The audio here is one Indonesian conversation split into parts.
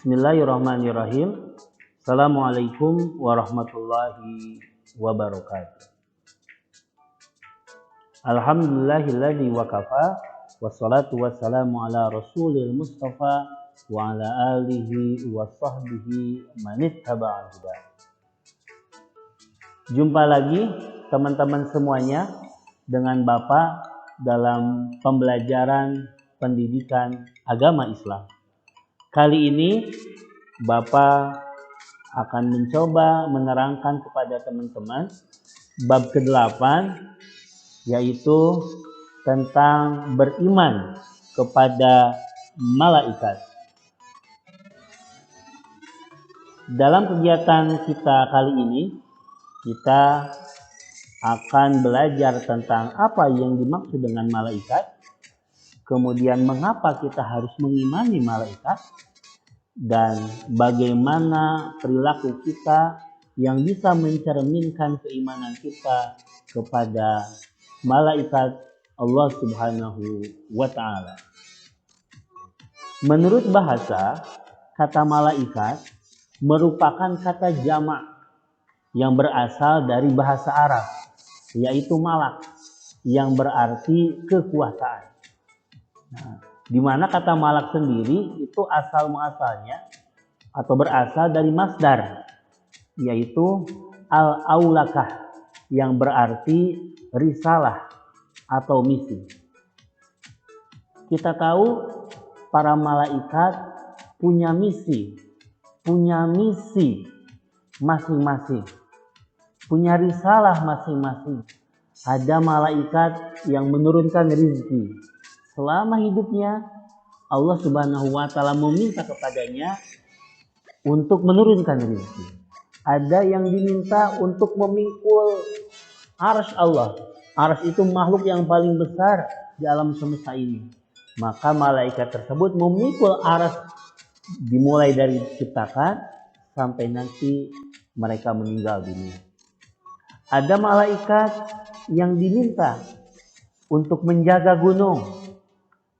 Bismillahirrahmanirrahim. Assalamualaikum warahmatullahi wabarakatuh. Alhamdulillahilladzi wakafa, wassalatu wassalamu ala rasulil mustafa wa ala alihi wa sahbihi manittaba'a huda. Jumpa lagi teman-teman semuanya dengan Bapak dalam pembelajaran pendidikan agama Islam. Kali ini Bapak akan mencoba menerangkan kepada teman-teman bab ke-8, yaitu tentang beriman kepada malaikat. Dalam kegiatan kita kali ini, kita akan belajar tentang apa yang dimaksud dengan malaikat, kemudian mengapa kita harus mengimani malaikat, dan bagaimana perilaku kita yang bisa mencerminkan keimanan kita kepada malaikat Allah Subhanahu wa Ta'ala. Menurut bahasa, kata malaikat merupakan kata jamak yang berasal dari bahasa Arab, yaitu malak, yang berarti kekuasaan. Nah, di mana kata malak sendiri itu asal muasalnya atau berasal dari masdar, yaitu al-aulakah, yang berarti risalah atau misi. Kita tahu para malaikat punya misi masing-masing, punya risalah masing-masing. Ada malaikat yang menurunkan rezeki. Selama hidupnya Allah Subhanahu wa Ta'ala meminta kepadanya untuk menurunkan rezeki. Ada yang diminta untuk memikul arsy Allah. Arsy itu makhluk yang paling besar di alam semesta ini. Maka malaikat tersebut memikul arsy dimulai dari diciptakan sampai nanti mereka meninggal dunia. Ada malaikat yang diminta untuk menjaga gunung,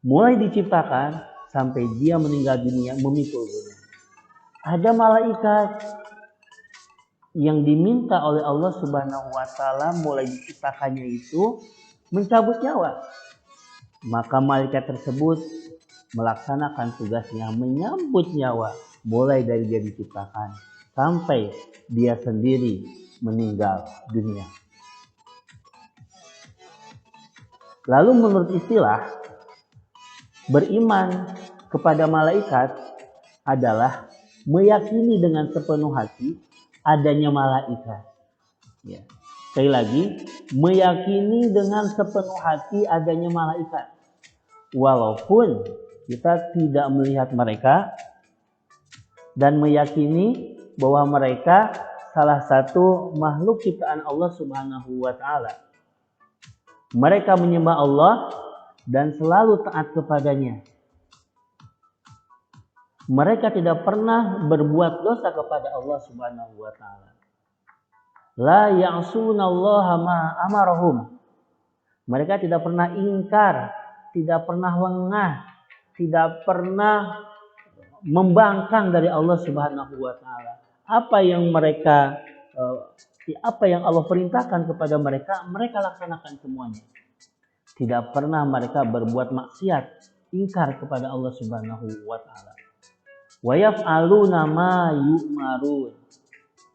mulai diciptakan sampai dia meninggal dunia memikul gunung. Ada malaikat yang diminta oleh Allah Subhanahu wa Ta'ala mulai diciptakannya itu mencabut nyawa. Maka malaikat tersebut melaksanakan tugasnya menyambut nyawa mulai dari dia diciptakan sampai dia sendiri meninggal dunia. Lalu menurut istilah, beriman kepada malaikat adalah meyakini dengan sepenuh hati adanya malaikat. Ya. Sekali lagi, meyakini dengan sepenuh hati adanya malaikat. Walaupun kita tidak melihat mereka dan meyakini bahwa mereka salah satu makhluk ciptaan Allah Subhanahu wa Ta'ala. Mereka menyembah Allah dan selalu taat kepadanya. Mereka tidak pernah berbuat dosa kepada Allah Subhanahu wa Ta'ala. La ya'sunallaha ma amarahum. Mereka tidak pernah ingkar, tidak pernah lengah, tidak pernah membangkang dari Allah Subhanahu wa Ta'ala. Apa yang Allah perintahkan kepada mereka, mereka laksanakan semuanya. Tidak pernah mereka berbuat maksiat, ingkar kepada Allah Subhanahu wa Ta'ala. Wa yaf'aluna ma yu'marun.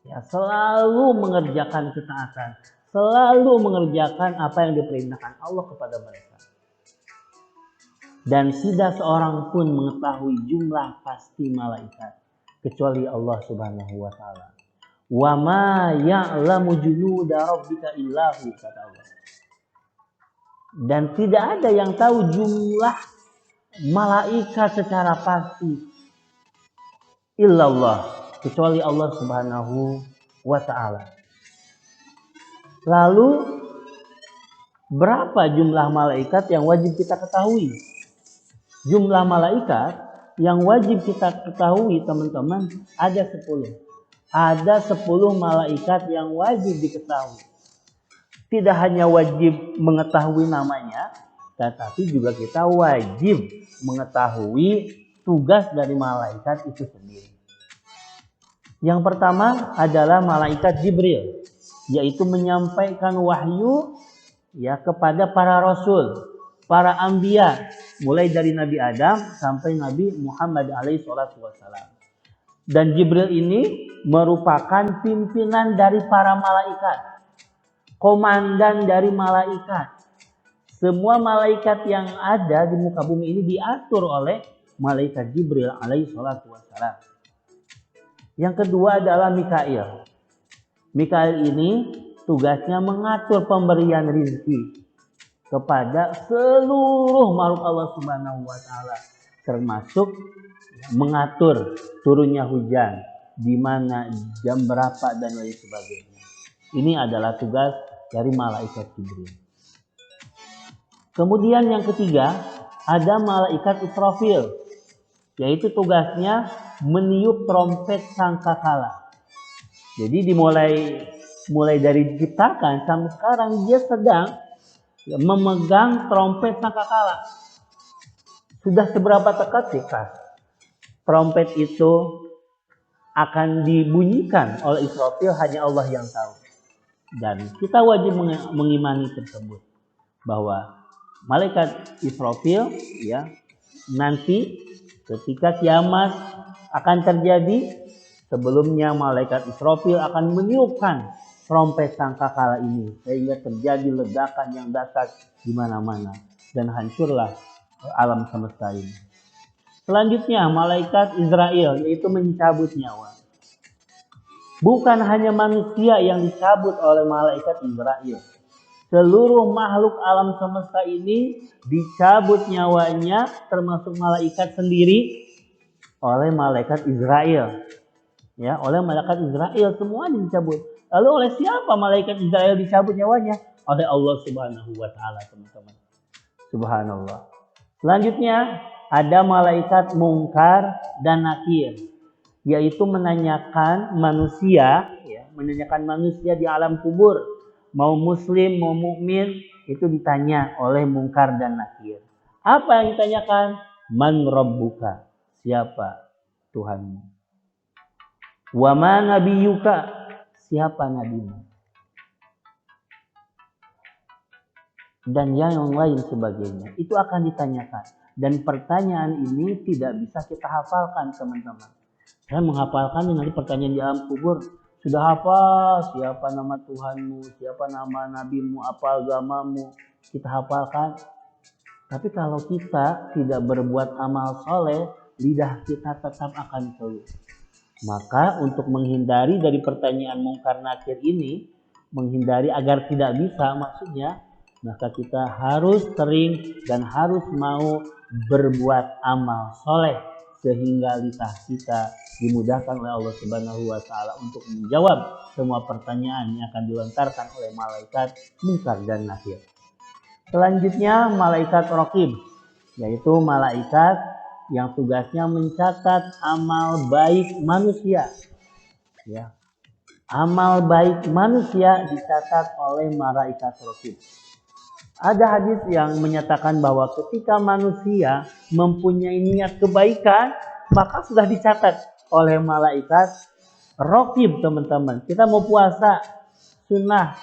Ya, selalu mengerjakan ketaatan, selalu mengerjakan apa yang diperintahkan Allah kepada mereka. Dan tidak seorang pun mengetahui jumlah pasti malaikat kecuali Allah Subhanahu wa Ta'ala. Wa ma ya'lamu junuda rabbika illa hu, kata Allah. Dan tidak ada yang tahu jumlah malaikat secara pasti illallah, kecuali Allah Subhanahu wa Ta'ala. Lalu berapa jumlah malaikat yang wajib kita ketahui? Jumlah malaikat yang wajib kita ketahui, teman-teman, ada 10. Ada 10 malaikat yang wajib diketahui. Tidak hanya wajib mengetahui namanya, tetapi juga kita wajib mengetahui tugas dari malaikat itu sendiri. Yang pertama adalah malaikat Jibril, yaitu menyampaikan wahyu ya kepada para rasul, para anbiya, mulai dari Nabi Adam sampai Nabi Muhammad alaihi salatu wasalam. Dan Jibril ini merupakan pimpinan dari para malaikat, komandan dari malaikat. Semua malaikat yang ada di muka bumi ini diatur oleh malaikat Jibril alaihi salatu wasalam. Yang kedua adalah Mikail. Mikail ini tugasnya mengatur pemberian rezeki kepada seluruh makhluk Allah Subhanahu wa taala, termasuk mengatur turunnya hujan, di mana, jam berapa dan lain sebagainya. Ini adalah tugas dari malaikat Jibril. Kemudian yang ketiga ada malaikat Israfil, yaitu tugasnya meniup trompet sangkakala. Jadi mulai dari diciptakan sampai sekarang dia sedang memegang trompet sangkakala. Sudah seberapa tekat trompet itu akan dibunyikan oleh Israfil hanya Allah yang tahu. Dan kita wajib mengimani tersebut, bahwa malaikat Israfil ya nanti ketika kiamat akan terjadi, sebelumnya malaikat Israfil akan meniupkan trompet sangkakala ini sehingga terjadi ledakan yang dahsyat di mana-mana dan hancurlah alam semesta ini. Selanjutnya malaikat Israel, yaitu mencabut nyawa. Bukan hanya manusia yang dicabut oleh malaikat Israel. Seluruh makhluk alam semesta ini dicabut nyawanya, termasuk malaikat sendiri, oleh malaikat Israel. Ya, oleh malaikat Israel semuanya dicabut. Lalu oleh siapa malaikat Israel dicabut nyawanya? Oleh Allah Subhanahu wa taala, teman-teman. Subhanallah. Selanjutnya ada malaikat Mungkar dan Nakir, yaitu menanyakan manusia di alam kubur, mau muslim mau mukmin, itu ditanya oleh Mungkar dan Nakir. Apa yang ditanyakan? Man rabbuka, siapa Tuhanmu? Wa ma nabiyuka, siapa nabimu? Dan yang lain sebagainya. Itu akan ditanyakan. Dan pertanyaan ini tidak bisa kita hafalkan, teman-teman. Saya menghafalkan nanti pertanyaan di alam kubur. Sudah hafal siapa nama Tuhanmu, siapa nama nabimu, apa agamamu, kita hafalkan. Tapi kalau kita tidak berbuat amal soleh, lidah kita tetap akan keluh. Maka untuk menghindari dari pertanyaan Mungkar Nakir ini, menghindari agar tidak bisa maksudnya, maka kita harus sering dan harus mau berbuat amal soleh sehingga lidah kita dimudahkan oleh Allah Subhanahu wa taala untuk menjawab semua pertanyaan yang akan dilontarkan oleh malaikat Mungkar dan Nakir. Selanjutnya malaikat Raqib, yaitu malaikat yang tugasnya mencatat amal baik manusia. Ya. Amal baik manusia dicatat oleh malaikat Raqib. Ada hadis yang menyatakan bahwa ketika manusia mempunyai niat kebaikan, maka sudah dicatat oleh malaikat Raqib, teman-teman. Kita mau puasa sunnah,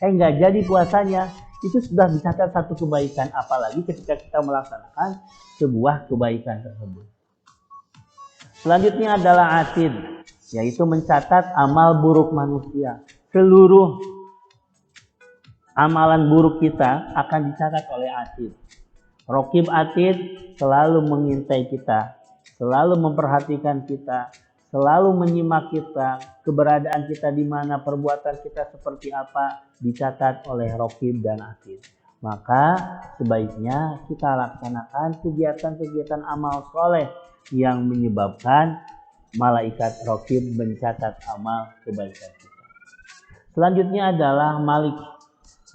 enggak jadi puasanya, itu sudah dicatat satu kebaikan. Apalagi ketika kita melaksanakan sebuah kebaikan tersebut. Selanjutnya adalah Atid, yaitu mencatat amal buruk manusia. Seluruh amalan buruk kita akan dicatat oleh Atid. Raqib Atid selalu mengintai kita, selalu memperhatikan kita, selalu menyimak kita, keberadaan kita di mana, perbuatan kita seperti apa, dicatat oleh Raqib dan Atid. Maka sebaiknya kita laksanakan kegiatan-kegiatan amal soleh yang menyebabkan malaikat Raqib mencatat amal kebaikan kita. Selanjutnya adalah Malik,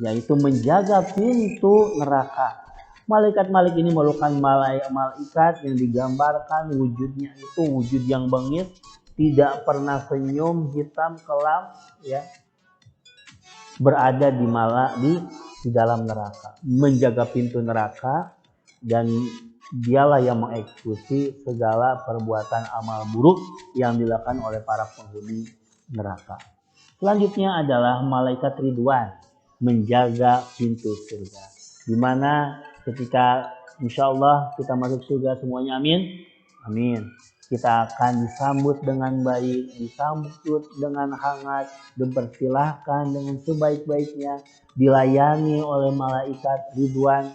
yaitu menjaga pintu neraka. Malaikat ini merupakan malaikat yang digambarkan wujudnya itu wujud yang bengis, tidak pernah senyum, hitam kelam, ya, berada di dalam neraka, menjaga pintu neraka dan Dialah yang mengeksekusi segala perbuatan amal buruk yang dilakukan oleh para penghuni neraka. Selanjutnya adalah malaikat Ridwan, menjaga pintu surga. Di mana ketika insya Allah kita masuk surga semuanya, amin. Amin. Kita akan disambut dengan baik, disambut dengan hangat, dipersilahkan dengan sebaik-baiknya, dilayani oleh malaikat Ridwan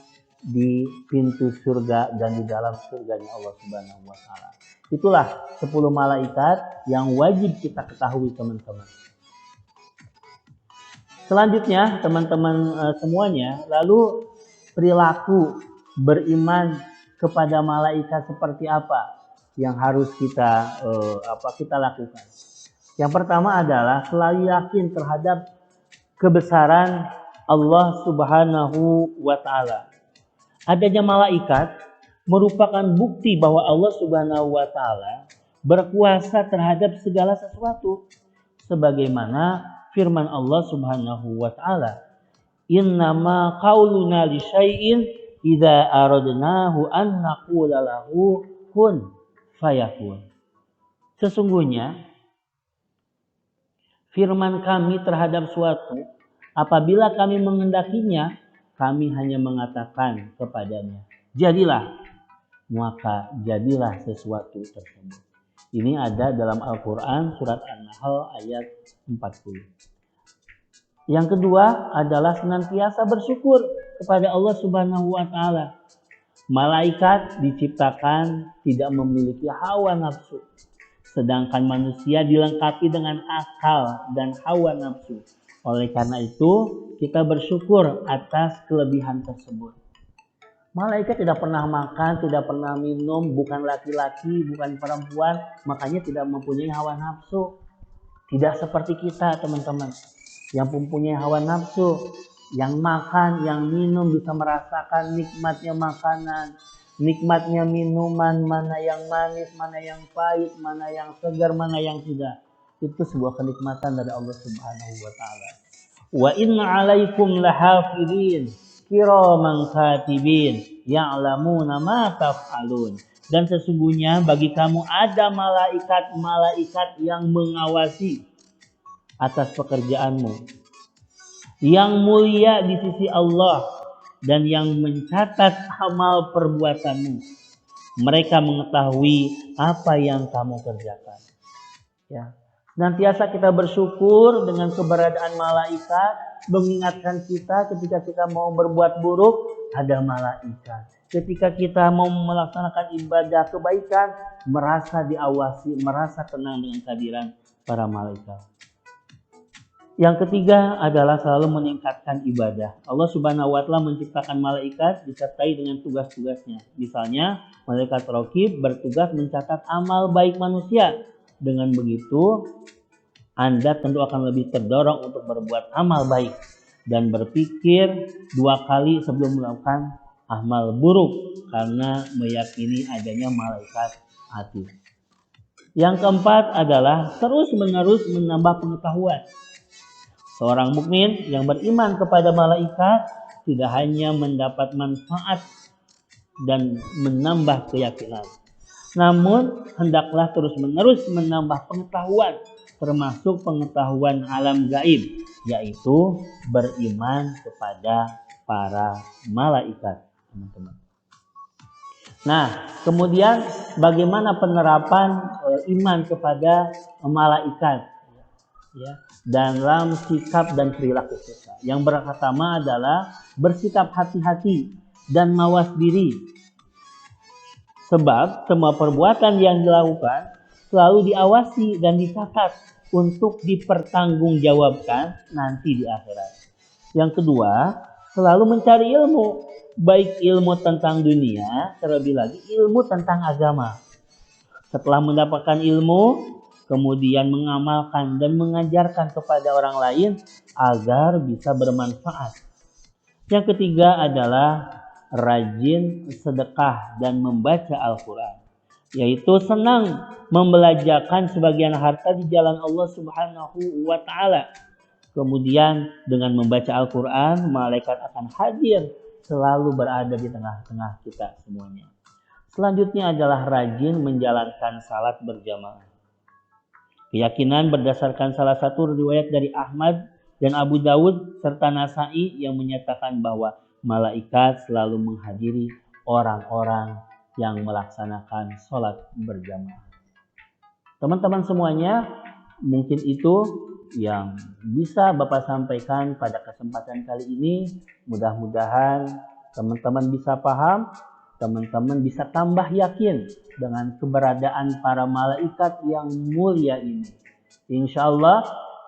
di pintu surga dan di dalam surganya Allah Subhanahu wa taala. Itulah 10 malaikat yang wajib kita ketahui, teman-teman. Selanjutnya, teman-teman semuanya, lalu perilaku beriman kepada malaikat seperti apa yang harus kita lakukan. Yang pertama adalah selalu yakin terhadap kebesaran Allah Subhanahu wa taala. Adanya malaikat merupakan bukti bahwa Allah Subhanahu wa taala berkuasa terhadap segala sesuatu. Sebagaimana firman Allah Subhanahu wa taala, "Innama qauluna li syai'in idza aradnahu an naqula lahu kun fayakun." Sesungguhnya firman kami terhadap suatu, apabila kami menghendakinya, kami hanya mengatakan kepadanya, jadilah, maka jadilah sesuatu tersebut. Ini ada dalam Al-Quran surat An-Nahl ayat 40. Yang kedua adalah senantiasa bersyukur kepada Allah Subhanahu wa taala. Malaikat diciptakan tidak memiliki hawa nafsu, sedangkan manusia dilengkapi dengan akal dan hawa nafsu. Oleh karena itu, kita bersyukur atas kelebihan tersebut. Malaikat tidak pernah makan, tidak pernah minum, bukan laki-laki, bukan perempuan, makanya tidak mempunyai hawa nafsu. Tidak seperti kita, teman-teman, yang mempunyai hawa nafsu, yang makan, yang minum, bisa merasakan nikmatnya makanan, nikmatnya minuman, mana yang manis, mana yang pahit, mana yang segar, mana yang tidak. Itu sebuah kenikmatan dari Allah Subhanahu wa taala. Wa inna 'alaikum lahafidhin kiraman katibin ya'lamuna ma taf'alun. Dan sesungguhnya bagi kamu ada malaikat-malaikat yang mengawasi atas pekerjaanmu, yang mulia di sisi Allah dan yang mencatat amal perbuatanmu. Mereka mengetahui apa yang kamu kerjakan. Ya. Senantiasa kita bersyukur dengan keberadaan malaikat, mengingatkan kita ketika kita mau berbuat buruk, ada malaikat. Ketika kita mau melaksanakan ibadah kebaikan, merasa diawasi, merasa tenang dengan kehadiran para malaikat. Yang ketiga adalah selalu meningkatkan ibadah. Allah Subhanahu wa taala menciptakan malaikat disertai dengan tugas-tugasnya. Misalnya, malaikat raqib bertugas mencatat amal baik manusia. Dengan begitu, Anda tentu akan lebih terdorong untuk berbuat amal baik dan berpikir 2 kali sebelum melakukan amal buruk karena meyakini adanya malaikat atid. Yang keempat adalah terus-menerus menambah pengetahuan. Seorang mukmin yang beriman kepada malaikat tidak hanya mendapat manfaat dan menambah keyakinan, namun hendaklah terus-menerus menambah pengetahuan, termasuk pengetahuan alam gaib, yaitu beriman kepada para malaikat, teman-teman. Nah, kemudian bagaimana penerapan iman kepada malaikat, ya, dalam sikap dan perilaku kita? Yang pertama adalah bersikap hati-hati dan mawas diri. Sebab semua perbuatan yang dilakukan selalu diawasi dan dicatat untuk dipertanggungjawabkan nanti di akhirat. Yang kedua, selalu mencari ilmu, baik ilmu tentang dunia, terlebih lagi ilmu tentang agama. Setelah mendapatkan ilmu, kemudian mengamalkan dan mengajarkan kepada orang lain agar bisa bermanfaat. Yang ketiga adalah rajin sedekah dan membaca Al-Quran, yaitu senang membelanjakan sebagian harta di jalan Allah Subhanahu wa taala. Kemudian dengan membaca Al-Quran, malaikat akan hadir, selalu berada di tengah-tengah kita semuanya. Selanjutnya adalah rajin menjalankan salat berjamaah. Keyakinan berdasarkan salah satu riwayat dari Ahmad dan Abu Dawud serta Nasai yang menyatakan bahwa malaikat selalu menghadiri orang-orang yang melaksanakan sholat berjamaah. Teman-teman semuanya, mungkin itu yang bisa Bapak sampaikan pada kesempatan kali ini. Mudah-mudahan teman-teman bisa paham, teman-teman bisa tambah yakin dengan keberadaan para malaikat yang mulia ini. Insya Allah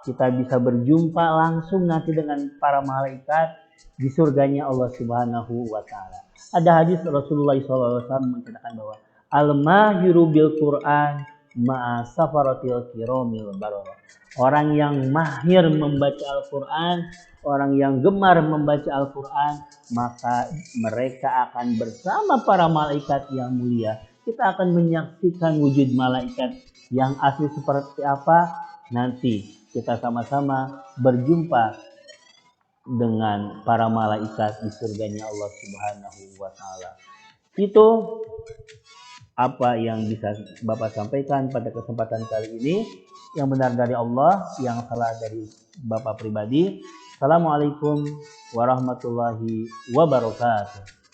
kita bisa berjumpa langsung nanti dengan para malaikat di surganya Allah Subhanahu wa Ta'ala. Ada hadis Rasulullah SAW menceritakan bahwa al-mahiru bil Quran ma'a safaratil kiramil bararah. Orang yang mahir membaca Al-Quran, orang yang gemar membaca Al-Quran, maka mereka akan bersama para malaikat yang mulia. Kita akan menyaksikan wujud malaikat yang asli seperti apa. Nanti kita sama-sama berjumpa dengan para malaikat di surganya Allah Subhanahu wa Ta'ala. Itu apa yang bisa Bapak sampaikan pada kesempatan kali ini. Yang benar dari Allah, yang salah dari Bapak pribadi. Assalamualaikum warahmatullahi wabarakatuh.